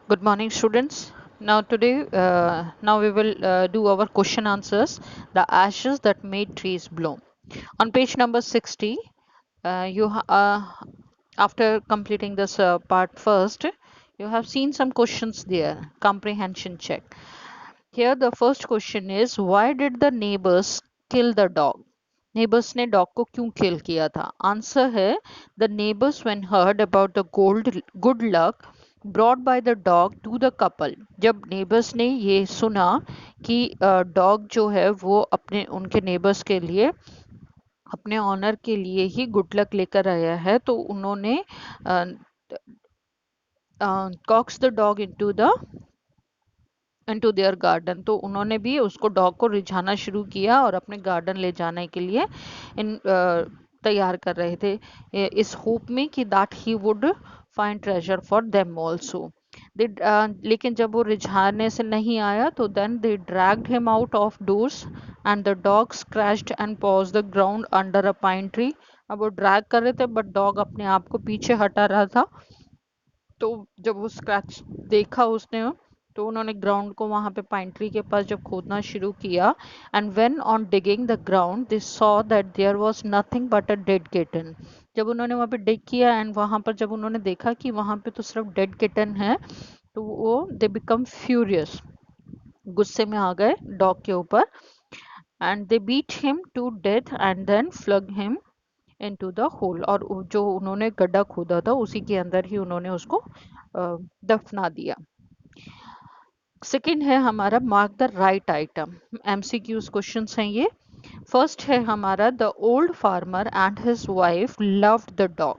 Good morning, students. Now we will do our question answers. The ashes that made trees bloom. On page number 60, after completing this part first, you have seen some questions there. Comprehension check. Here the first question is, why did the neighbors kill the dog? Neighbours ने dog को क्यों kill किया था? Answer है, the neighbours when heard about the good luck brought by the dog to the couple. जब neighbours ने ये सुना कि डॉग जो है वो अपने उनके नेबर्स के लिए अपने ऑनर के लिए ही गुड लक लेकर आया है, तो उन्होंने coax the dog into their garden. तो उन्होंने भी उसको डॉग को रिझाना शुरू किया और अपने गार्डन ले जाने के लिए तैयार कर रहे थे, इस होप में कि that he would find treasure for them also. लेकिन जब वो रिझाने से नहीं आया तो then they dragged him out of doors and the dog scratched and paws the ground under a pine tree. अब वो ड्रैग कर रहे थे बट डॉग अपने आप को पीछे हटा रहा था। तो जब वो स्क्रैच देखा उसने, तो उन्होंने ग्राउंड को वहां पे पाइन ट्री के पास जब खोदना शुरू किया, and when on digging the ground they saw that there was nothing but a dead kitten. जब उन्होंने वहां पे डिग किया एंड वहां पर जब उन्होंने देखा कि वहां पे तो सिर्फ डेड किटन है, तो वो दे बिकम फ्यूरियस, गुस्से में आ गए डॉग के ऊपर, and they beat him to death and then flung him into the hole. और जो उन्होंने गड्ढा खोदा था उसी के अंदर ही उन्होंने उसको दफना दिया। सेकंड है हमारा mark the right item. MCQs questions हैं ये। फर्स्ट है हमारा, the old farmer and his wife loved the dog.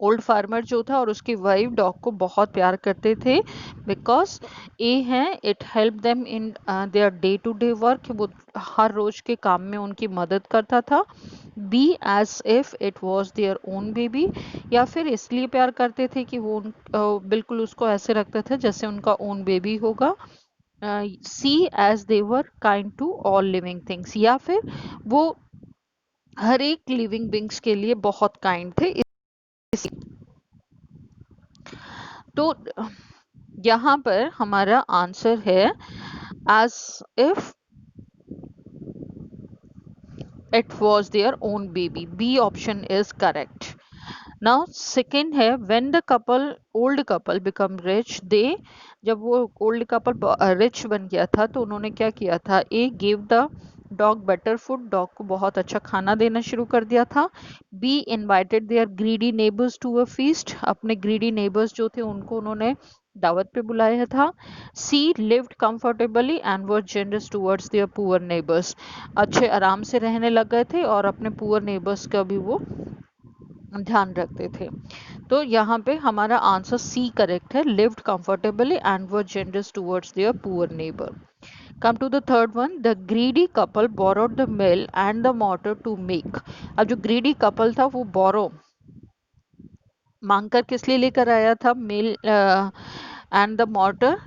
Old farmer जो था और उसकी वाइफ डॉग को बहुत प्यार करते थे, बिकॉज ए है it help them in their day to day work, वो हर रोज के काम में उनकी मदद करता था। Be as if it was their own baby, या फिर इसलिए प्यार करते थे कि वो बिल्कुल उसको ऐसे रखते थे जैसे उनका ओन बेबी होगा। C as they were kind to all living things, या फिर वो हर एक लिविंग बींग्स के लिए बहुत काइंड थे। तो यहाँ पर हमारा आंसर है as if it was their own baby. B option is correct. Now second है, when the couple old couple become rich they, जब वो ओल्ड कपल रिच बन गया था तो उन्होंने क्या किया था? A give the dog better food, dog को बहुत अच्छा खाना देना शुरू कर दिया था। B invited their greedy neighbours to a feast, अपने ग्रीडी नेबर्स जो थे उनको उन्होंने दावत पे बुलाया था। C lived comfortably and were generous towards their poor neighbours, अच्छे आराम से रहने लग गए थे और अपने पुअर नेबर्स का भी वो ध्यान रखते थे। तो यहाँ पे हमारा आंसर सी करेक्ट है, lived comfortably and were generous towards their poor neighbour. Come to the third one, the greedy couple borrowed the mill and the mortar to make. अब जो ग्रीडी कपल था वो बोरो मांगकर किस लिए लेकर आया था? Mill and the mortar.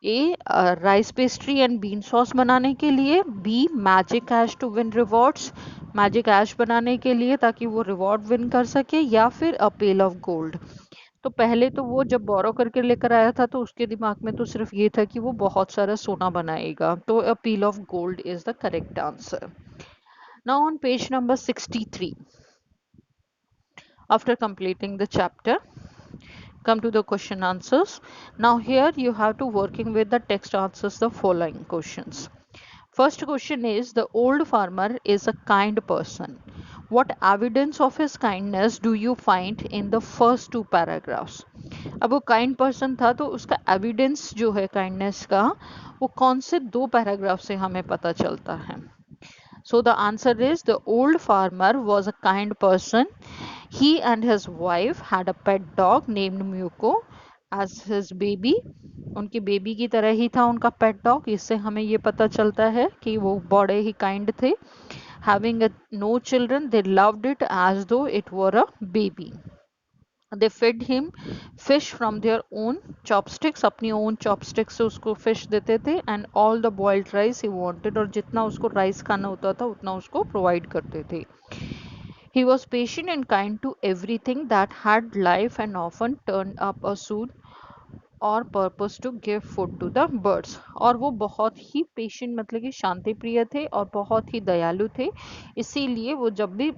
A rice pastry and bean sauce बनाने के लिए। B magic ash to win rewards, magic ash बनाने के लिए ताकि वो रिवॉर्ड विन कर सके। या फिर अ पेल ऑफ गोल्ड। तो पहले तो वो जब बोरो करके लेकर आया था तो उसके दिमाग में तो सिर्फ ये था कि वो बहुत सारा सोना बनाएगा, तो A pile of gold is the correct answer. Now on page number 63, after completing the chapter, come to the question answers. Now here you have to working with the text answers the following questions. First question is, the old farmer is a kind person. What evidence of his kindness do you find in the first two paragraphs? अब वो kind person था तो उसका evidence जो है kindness का, वो कौन से दो पैराग्राफ से हमें पता चलता है? So the answer is, the old farmer was a kind person. He and his wife had a pet dog named Muko as his baby. उनकी बेबी की तरह ही था उनका पेट डॉग। इससे हमें ये पता चलता है कि वो बड़े ही काइंड थे। Having no children, they loved it as though it were a baby. They fed him fish from their own chopsticks, अपनी own chopsticks से उसको fish देते थे, and all the boiled rice he wanted, और जितना उसको rice खाना होता था उतना उसको प्रोवाइड करते थे। He was patient and kind to everything that had life and often turned up a soon और purpose to give food to the birds. और वो बहुत ही पेशेंट मतलब कि शांति प्रिय थे और बहुत ही दयालु थे, इसीलिए वो जब भी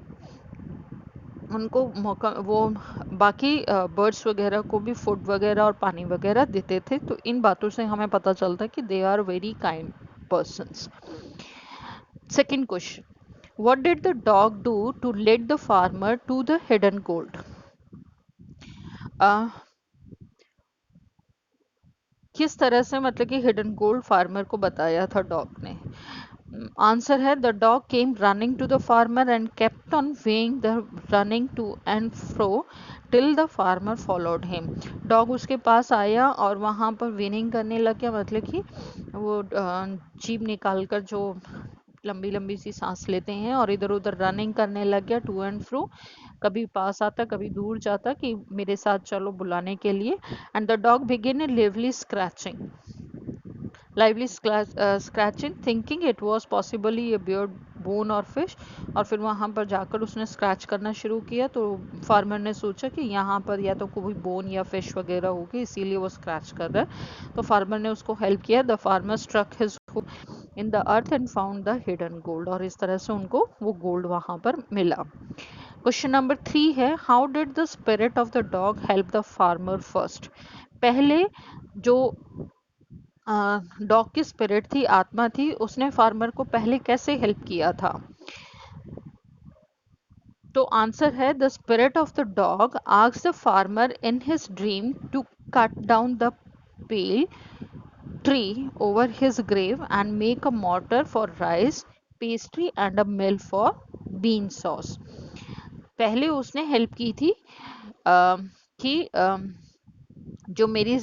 उनको मौका वो बाकी बर्ड्स वगैरह को भी फूड वगैरह और पानी वगैरह देते थे। तो इन बातों से हमें पता चलता है कि they are very kind persons. Second question, what did the dog do to lead the farmer to the hidden gold? uh, किस तरह से मतलब कि हिडन गोल्ड फार्मर को बताया था डॉग ने? आंसर है, the dog came running to the farmer and kept on weighing the running to and fro till the farmer followed him. Dog उसके पास आया और वहाँ पर विनिंग करने लग गया, मतलब कि वो जीभ निकाल कर जो लंबी लंबी सी सांस लेते हैं और इधर उधर रनिंग करने लग गया टू एंड फ्रो, कभी पास आता कभी दूर जाता कि मेरे साथ चलो बुलाने के लिए। And the dog begin A lively scratching thinking it was possibly a beard bone or fish। और फिर वहाँ पर जाकर उसने स्क्रैच करना शुरू किया तो फार्मर ने सोचा कि यहाँ पर या तो कोई बोन या फिश वगैरह होगी, इसीलिए वो स्क्रैच कर रहा है। तो फार्मर ने उसको हेल्प किया। The farmer struck his in the earth and found the hidden gold. और इस तरह से उनको वो गोल्ड वहाँ पर मिला। क्वेश्चन नंबर 3 है, how did the spirit of the dog help the farmer first? पहले जो डॉग की स्पिरिट थी, आत्मा थी, उसने फार्मर को पहले कैसे हेल्प किया था? तो आंसर है, the spirit of the dog asked the farmer in his dream to cut down the pale tree over his grave and make a mortar for rice, pastry and a mill for bean sauce। पहले उसने help की थी कि जो मेरी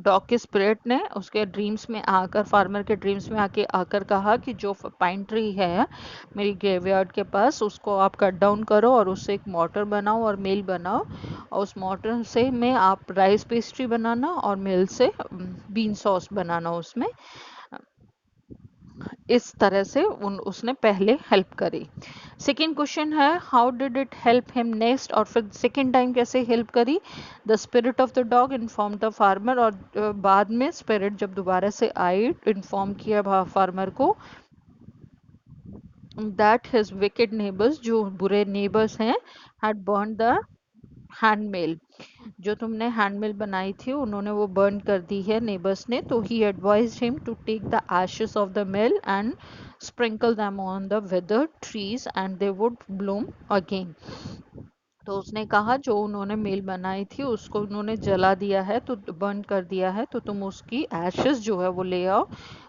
dog के spirit ने उसके ड्रीम्स में आकर, फार्मर के ड्रीम्स में आके आकर कहा कि जो पाइन ट्री है मेरी ग्रेवयार्ड के पास, उसको आप कट डाउन करो और उससे एक मोटर बनाओ और मिल बनाओ, और उस मोटर से में आप राइस पेस्ट्री बनाना और मिल से बीन सॉस बनाना उसमें। इस तरह से उसने पहले हेल्प करी। सेकेंड क्वेश्चन है, how did it help him next? और फिर सेकेंड टाइम कैसे हेल्प करी? The spirit of the dog inform the farmer. और बाद में स्पिरिट जब दोबारा से आई, इन्फॉर्म किया फार्मर को दैट हिज विकेड नेबर्स, जो बुरे नेबर्स हैं, हैड बर्न द हैंडमेल, जो तुमने हैंडमिल बनाई थी उन्होंने वो बर्न कर दी है नेबर्स ने। तो he advised him to take the ashes of the mill and sprinkle them on the withered trees and they would bloom again। तो उसने कहा जो उन्होंने मेल बनाई थी उसको उन्होंने जला दिया है, तो बर्न कर दिया है, तो तुम उसकी एशेस जो है वो ले आओ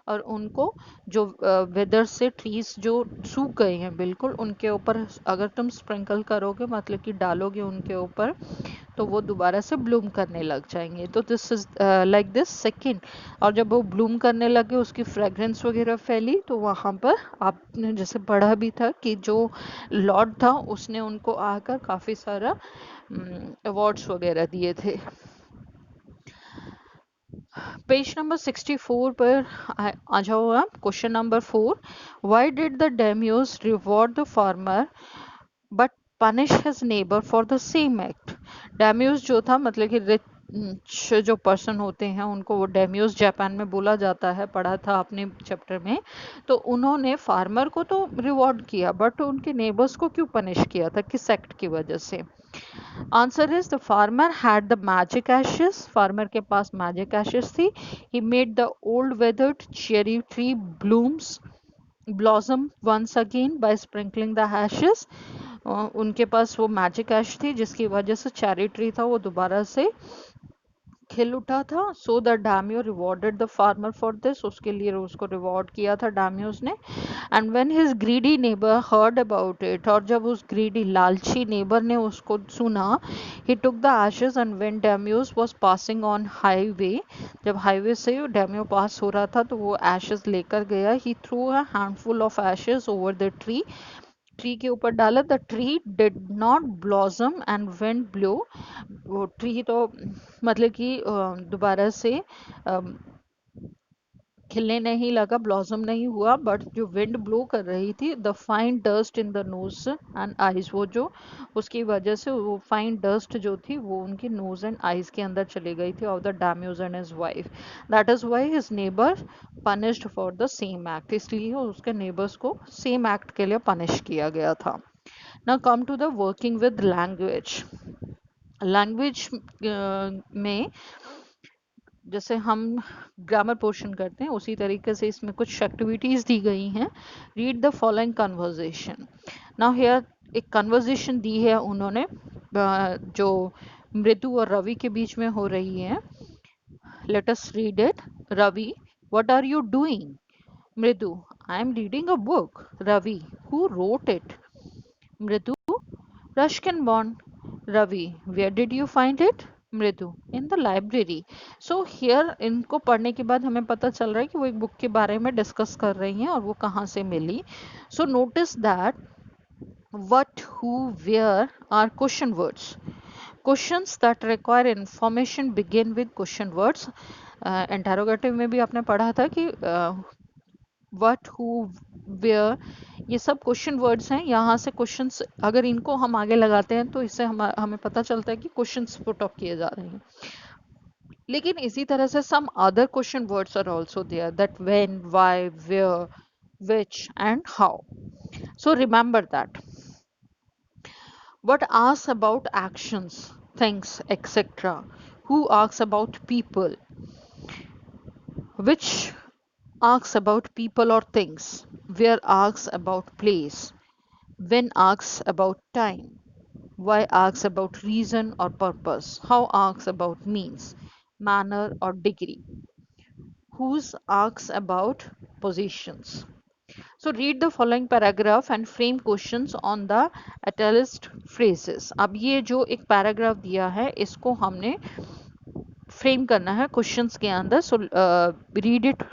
और उनको जो वेदर से ट्रीज जो सूख गए हैं बिल्कुल, उनके ऊपर अगर तुम स्प्रिंकल करोगे मतलब कि डालोगे उनके ऊपर, तो वो दोबारा से ब्लूम करने लग जाएंगे। तो this is like this second. और जब वो ब्लूम करने लगे, उसकी फ्रेग्रेंस वगैरह फैली, तो वहाँ पर आपने जैसे पढ़ा भी था कि जो लॉर्ड था उसने उनको आकर काफ़ी सारा अवार्ड्स वगैरह दिए थे। पेज नंबर 64 पर आ जाओ आप। Question number 4, why did the daimyo reward the farmer but punish his neighbour for the same act? Daimyo जो था मतलब कि रिच जो पर्सन होते हैं उनको वो डेम्यूज जापान में बोला जाता है, पढ़ा था आपने चैप्टर में। तो उन्होंने फार्मर को तो रिवॉर्ड किया बट उनके नेबर्स को क्यों पनिश किया था, किस एक्ट की वजह से? Answer is, the farmer had the magic ashes, फार्मर के पास मैजिक एशेस थी। He made the old weathered cherry tree blooms blossom once again by sprinkling the ashes. उनके पास वो मैजिक एश थी जिसकी वजह से चेरी ट्री था वो दोबारा से खिल उठा था। So the daimyo rewarded the farmer for this, उसके लिए उसको रिवॉर्ड किया था डामियोस ने। And when his greedy neighbour heard about it, और जब उस ग्रीडी लालची नेबर ने उसको सुना, he took the ashes and when daimyos was passing on highway, जब हाईवे से डामियो पास हो रहा था तो वो एशेस लेकर गया। He threw a handful of ashes over the tree, tree के ऊपर डाला। The tree did not blossom and wind blow, वो ट्री तो मतलब कि दोबारा से खिलने नहीं लगा, ब्लॉसम नहीं हुआ, बट जो विंड ब्लो कर रही थी, the fine dust in the nose and eyes, वो जो उसकी वजह से वो फाइन डस्ट जो थी वो उनकी नोज एंड आईज के अंदर चली गई थी of the daimyo's and his wife. That is why his neighbour punished for the same act, इसलिए उसके नेबर्स को सेम एक्ट के लिए पनिश किया गया था। Now come to the working with language. Language में जैसे हम ग्रामर पोर्शन करते हैं उसी तरीके से इसमें कुछ एक्टिविटीज दी गई हैं। Read the following conversation. Now here एक कन्वर्जेशन दी है उन्होंने जो मृदु और रवि के बीच में हो रही है। Let us read it. Ravi, what are you doing? Mridu, I am reading a book. Ravi, who wrote it? Mridu, Ruskin born. Ravi, where did you find it? मृदु, in the library. So here इनको पढ़ने के बाद हमें पता चल रहा है कि वो एक बुक के बारे में डिस्कस कर रही हैं और वो कहाँ से मिली। So notice that what, who, where are question words. Questions that require information begin with question words. Interrogative में भी आपने पढ़ा था कि वट, हु, वेयर, ये सब क्वेश्चन वर्ड्स हैं। यहाँ से क्वेश्चंस अगर इनको हम आगे लगाते हैं तो इससे हमें पता चलता है कि क्वेश्चंस पुट अप किए जा रहे हैं। लेकिन इसी तरह से some other question words are also there, that when, why, where, which and how. So remember that. What asks about actions, things, etc. Who asks about people? Which asks about people or things? Where asks about place? When asks about time? Why asks about reason or purpose? How asks about means, manner or degree? Whose asks about positions? So read the following paragraph and frame questions on the italicized phrases. अब ये जो एक paragraph दिया है इसको हमने frame करना है क्वेश्चंस के अंदर. So read it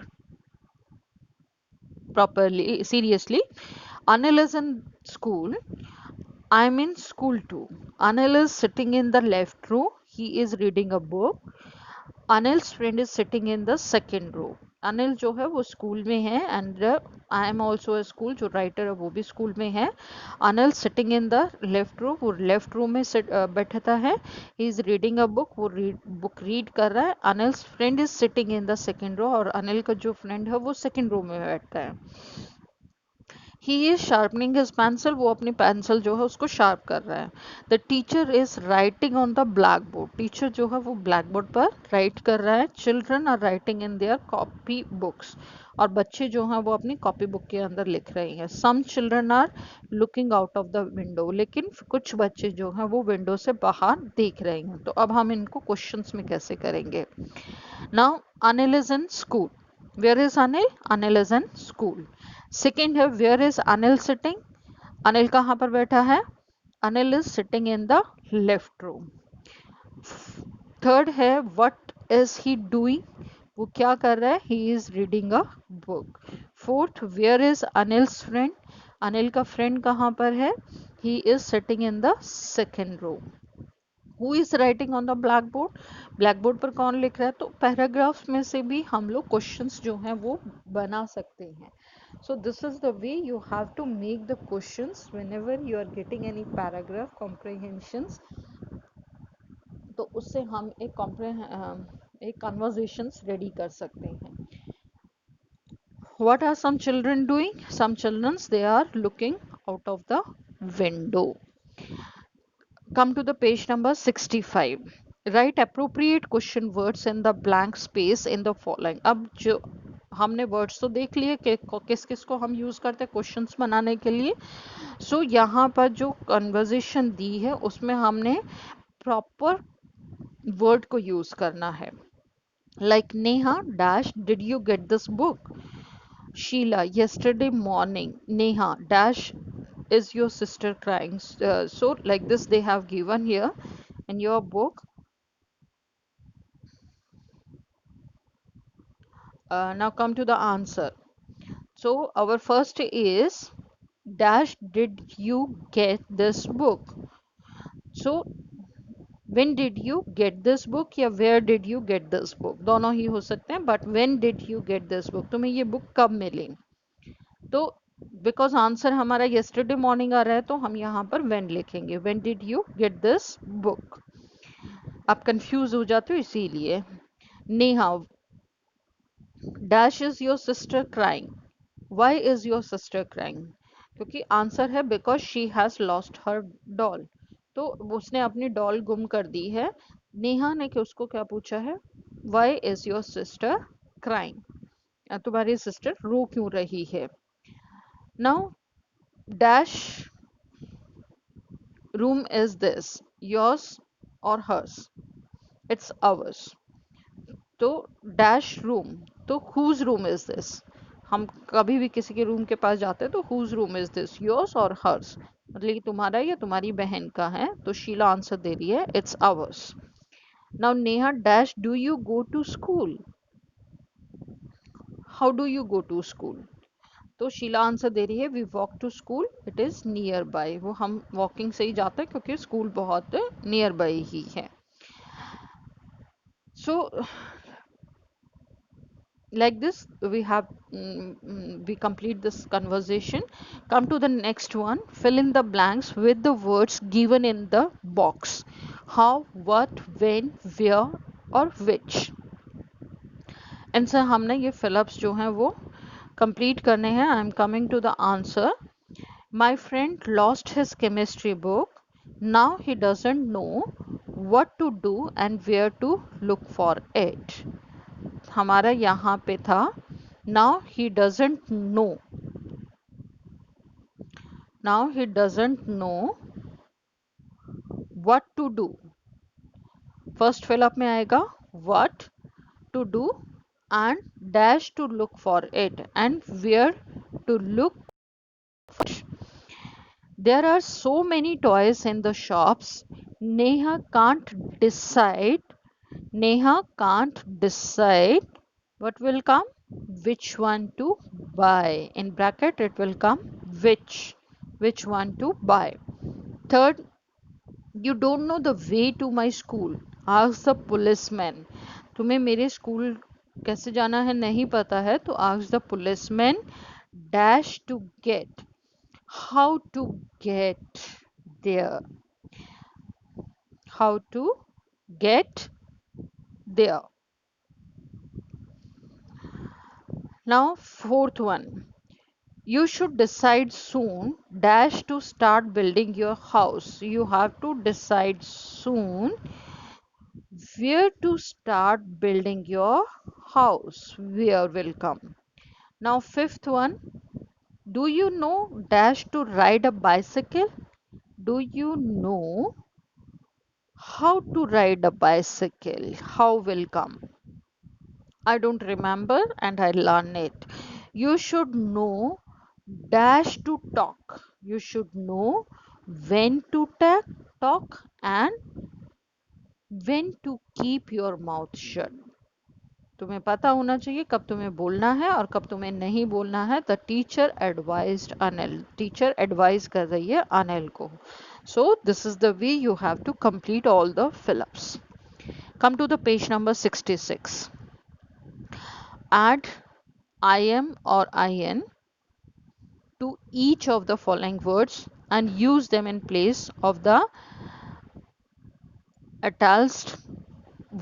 properly, seriously. Anil is in school. I'm in school too. Anil is sitting in the left row. He is reading a book. Anil's friend is sitting in the second row. Anil जो है वो school में है and I am also a school, जो writer है वो भी school में है. Anil sitting in the left row, वो लेफ्ट रो में बैठता है. He is reading a book, वो बुक रीड कर रहा है. Anil's friend is sitting in the second row, और अनिल का जो फ्रेंड है वो सेकेंड रो में बैठता है. He is sharpening his pencil, वो अपनी पेंसिल जो है उसको शार्प कर रहा है. The teacher is writing on the black board, teacher जो है वो ब्लैक बोर्ड पर राइट कर रहा है. Children are writing in their copy books, और बच्चे जो हैं वो अपनी कॉपी बुक के अंदर लिख रहे हैं. Some children are looking out of the window, लेकिन कुछ बच्चे जो हैं वो विंडो से बाहर देख रहे हैं. तो अब हम इनको क्वेश्चंस में कैसे करेंगे. Now Anil is in school. Where is Anil? Anil is in school. Second है where is Anil sitting, Anil कहाँ पर बैठा है? Anil is sitting in the left row. Third है व्हाट इज ही डूइंग, वो क्या कर रहा है? He is reading a book. Fourth, where is Anil's friend, Anil का फ्रेंड कहाँ पर है? He is sitting in the second row. Who is writing on the black board, black board पर कौन लिख रहा है? तो पैराग्राफ्स में से भी हम लोग क्वेश्चंस जो हैं वो बना सकते हैं. So this is the way you have to make the questions whenever you are getting any paragraph comprehensions. तो उससे हम एक conversations ready कर सकते हैं. What are some children doing? Some children, they are looking out of the window. Come to the page number 65. Write appropriate question words in the blank space in the following. अब जो हमने words तो देख लिए कि किस किस को हम यूज़ करते हैं क्वेश्चंस बनाने के लिए. सो यहाँ पर जो कन्वर्जेशन दी है उसमें हमने प्रॉपर वर्ड को यूज़ करना है. Like Neha dash did you get this book. Sheila yesterday morning. Neha dash is your sister crying. So like this they have given here in your book. Now come to the answer. So our first is dash did you get this book. So when did you get this book या where did you get this book, दोनों ही हो सकते हैं, but when did you get this book, तुम्हें ये book कब मिली। तो because answer हमारा yesterday मॉर्निंग आ रहा है तो हम यहाँ पर when लिखेंगे, when did you get this book। आप कंफ्यूज हो जाते हो इसीलिए। Neha, dash is your sister crying, why is your sister crying, क्योंकि आंसर है because she has lost her doll, तो उसने अपनी डॉल गुम कर दी है। नेहा ने कि उसको क्या पूछा है, why is your sister crying, तुम्हारी सिस्टर रो क्यों रही है। Now dash room is this, yours और हर्स, इट्स आवर्स। तो डैश रूम, तो हुज रूम इज दिस, हम कभी भी किसी के रूम के पास जाते हैं तो whose room is this, yours और हर्स, मतलब कि तुम्हारा या तुम्हारी बहन का है, तो शीला आंसर दे रही है it's ours. Now Neha, dash do you go to school, how do you go to school, तो शीला आंसर दे रही है we walk to school, it is nearby, वो हम वॉकिंग से ही जाते हैं क्योंकि स्कूल बहुत नियर बाय ही है। सो like this we have we complete this conversation. Come to the next one, fill in the blanks with the words given in the box, how, what, when, where और which। इनसे हमने ये fill-ups जो हैं वो complete करने हैं। I am coming to the answer. My friend lost his chemistry book, now he doesn't know what to do and where to look for it। हमारा यहाँ पे था now he doesn't know, now he doesn't know what to do, first fill up में आएगा what to do and dash to look for it and where to look for it। There are so many toys in the shops, Neha can't decide, Neha can't decide what will come, which one to buy, in bracket it will come which one to buy। Third, you don't know the way to my school, ask the policeman, तुम्हें मेरे school कैसे जाना है नहीं पता है तो ask the policeman dash to get, how to get there, how to get there। Now fourth one, you should decide soon dash to start building your house, you have to decide soon where to start building your house, where will come। Now fifth one, do you know dash to ride a bicycle, do you know how to ride a bicycle, how will come, I don't remember and I learn it। You should know dash to talk, you should know when to talk and when to keep your mouth shut। तुम्हें पता होना चाहिए कब तुम्हें बोलना है और कब तुम्हें नहीं बोलना है। The teacher advised Anil, teacher advise कर रही है अनिल को। So this is the way you have to complete all the fill ups. Come to the page number 66। Add im or in to each of the following words and use them in place of the italicized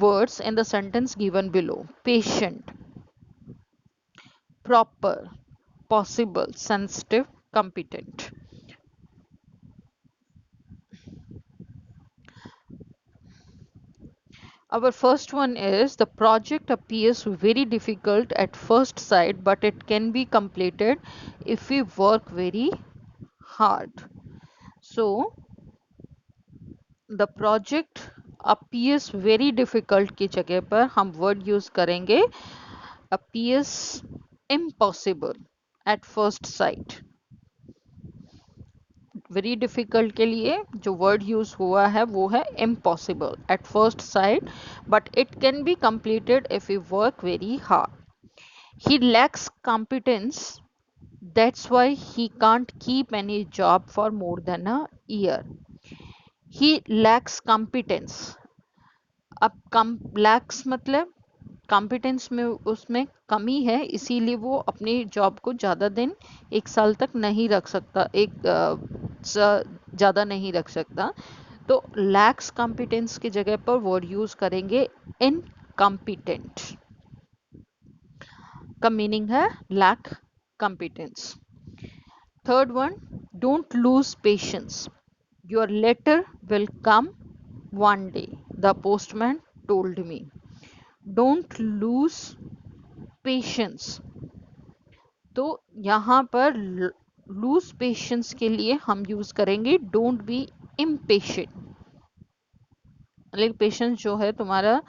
words in the sentence given below. Patient, proper, possible, sensitive, competent। Our first one is the project appears very difficult at first sight, but it can be completed if we work very hard। So the project appears very difficult की जगह पर हम word use करेंगे appears impossible at first sight। Very difficult के लिए जो word use हुआ है वो है impossible at first sight, but it can be completed if you work very hard. He lakhs competence, that's why he can't keep any job for more than a year. He lakhs competence, अब कम लैक्स मतलब competence में उसमें कमी है, इसीलिए वो अपनी job को ज़्यादा दिन 1 साल तक नहीं रख सकता, ज़्यादा नहीं रख सकता। तो लैक्स कॉम्पिटेंस की जगह पर वर्ड यूज़ करेंगे इनकॉम्पिटेंट। का मीनिंग है lack competence. Third one, don't lose patience, your letter will come one day, the postman told me. Don't lose patience. तो यहाँ पर lose patience के लिए हम यूज करेंगे don't be impatient। लेकिन पेशेंस जो है तुम्हारा,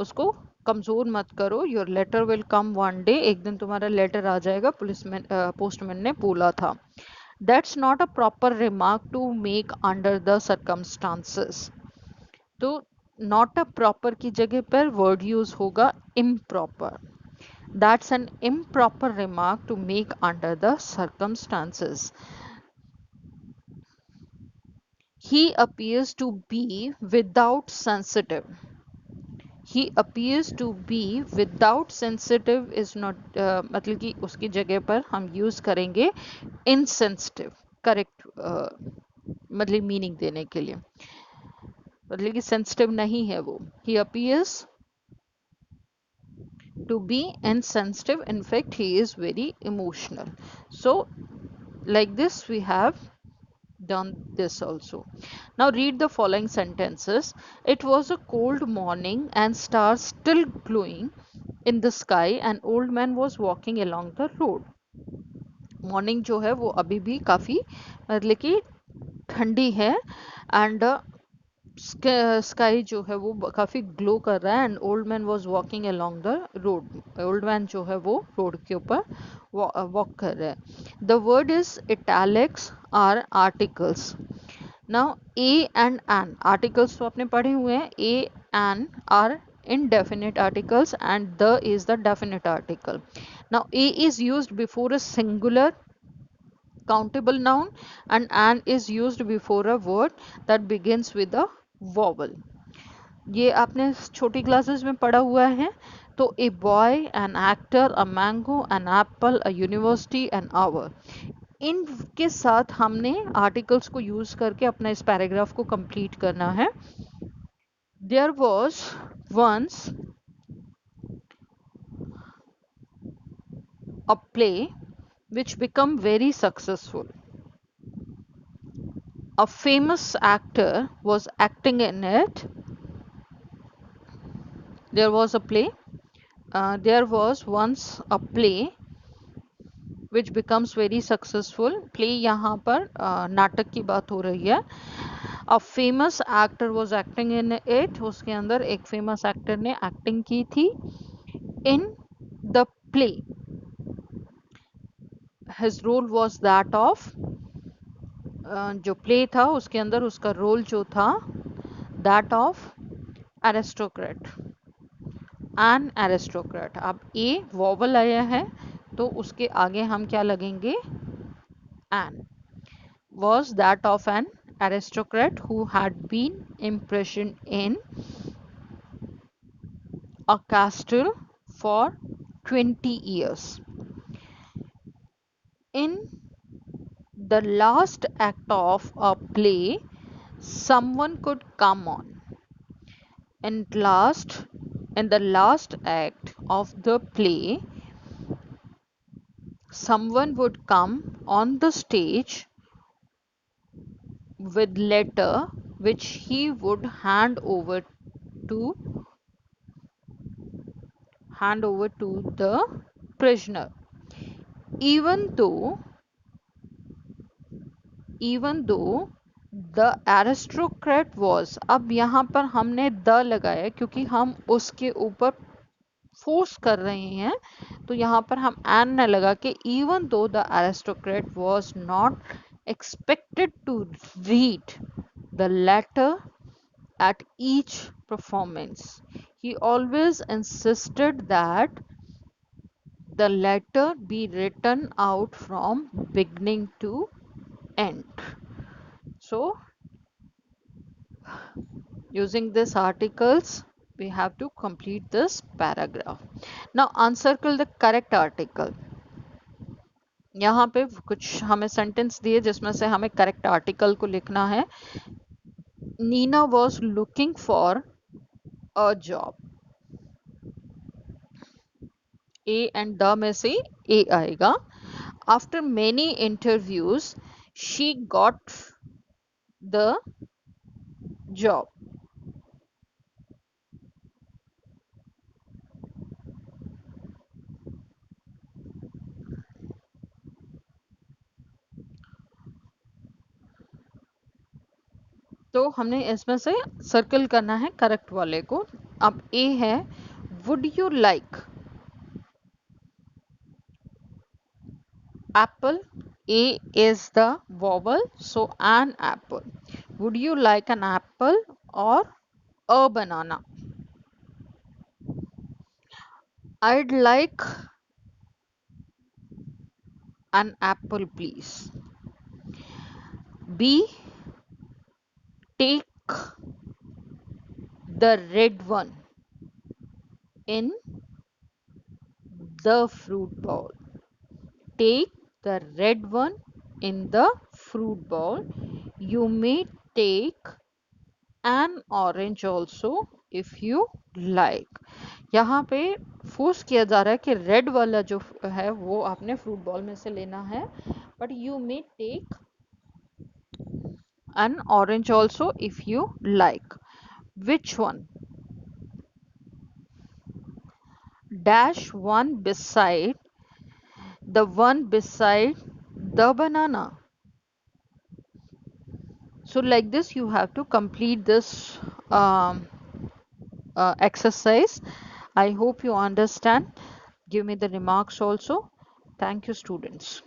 उसको कमजोर मत करो। Your letter will come one day, एक दिन तुम्हारा लेटर आ जाएगा, पुलिसमैन पोस्टमैन ने बोला था। That's not a proper remark to make under the circumstances. तो नॉट अ प्रॉपर की जगह पर वर्ड यूज होगा improper. That's an improper remark to make under the circumstances. He appears to be without sensitive. He appears to be without sensitive is not मतलब कि उसकी जगह पर हम यूज करेंगे insensitive, करेक्ट मतलब मीनिंग देने के लिए, मतलब कि सेंसिटिव नहीं है वो। He appears to be insensitive, in fact he is very emotional। So like this we have done this also। Now read the following sentences. It was a cold morning and stars still glowing in the sky, an old man was walking along the road। Morning जो है वो अभी भी काफ़ी मतलब कि ठंडी है, एंड स्काई जो है वो काफ़ी ग्लो कर रहा है, and old man was walking along the road. Old man जो है वो रोड के ऊपर वॉक कर रहा है। The word is italics are articles. Now A and an articles तो आपने पढ़े हुए हैं। A an are indefinite articles and the is the definite article। Now a is used before a singular countable noun and an is used before a word that begins with a vowel। ये आपने छोटी classes में पढ़ा हुआ है। तो a boy, an actor, a mango, an apple, a university, an hour, इनके साथ हमने आर्टिकल्स को यूज करके अपना इस पैराग्राफ को कंप्लीट करना है। There was once a play which became very successful. A famous actor was acting in it। There was a play, there was once a play which becomes very successful। play यहाँ पर नाटक की बात हो रही है। A famous actor was acting in it, उसके अंदर एक फेमस एक्टर ने एक्टिंग की थी। In the play his role was that of, जो प्ले था उसके अंदर उसका रोल जो था that of aristocrat, an aristocrat. अब ए वॉवल आया है तो उसके आगे हम क्या लगेंगे, N. was that of an aristocrat who had been imprisoned in a castle for 20 years। In the last act of a play, someone could come on. And in the last act of the play, someone would come on the stage with letter which he would to hand over to the prisoner। even though even though the aristocrat was, अब यहाँ पर हमने the लगाया क्योंकि हम उसके ऊपर force कर रहे हैं, तो यहाँ पर हम एन न लगा के even though the aristocrat was not expected to read the letter at each performance, he always insisted that the letter be written out from beginning to end। So using these articles we have to complete this paragraph. Now uncircle the correct article. यहाँ पे कुछ हमें sentence दिए जिसमें से हमें correct article को लिखना है. Nina was looking for a job. A and the में से ए आएगा. After many interviews she got the job. तो हमने इसमें से सर्कल करना है करेक्ट वाले को. अब ए है, would you like apple. A is the vowel, so an apple. Would you like an apple or a banana? I'd like an apple, please. B, take the red one in the fruit bowl. Take the red one in the fruit bowl. You may take an orange also if you like. यहाँ पे force किया जा रहा है कि red वाला जो है वो आपने फ्रूट बॉल में से लेना है, but you may take an orange also if you like. Which one? Dash one beside the one beside the banana. So like this you have to complete this exercise. I hope you understand. Give me the remarks also. Thank you, students.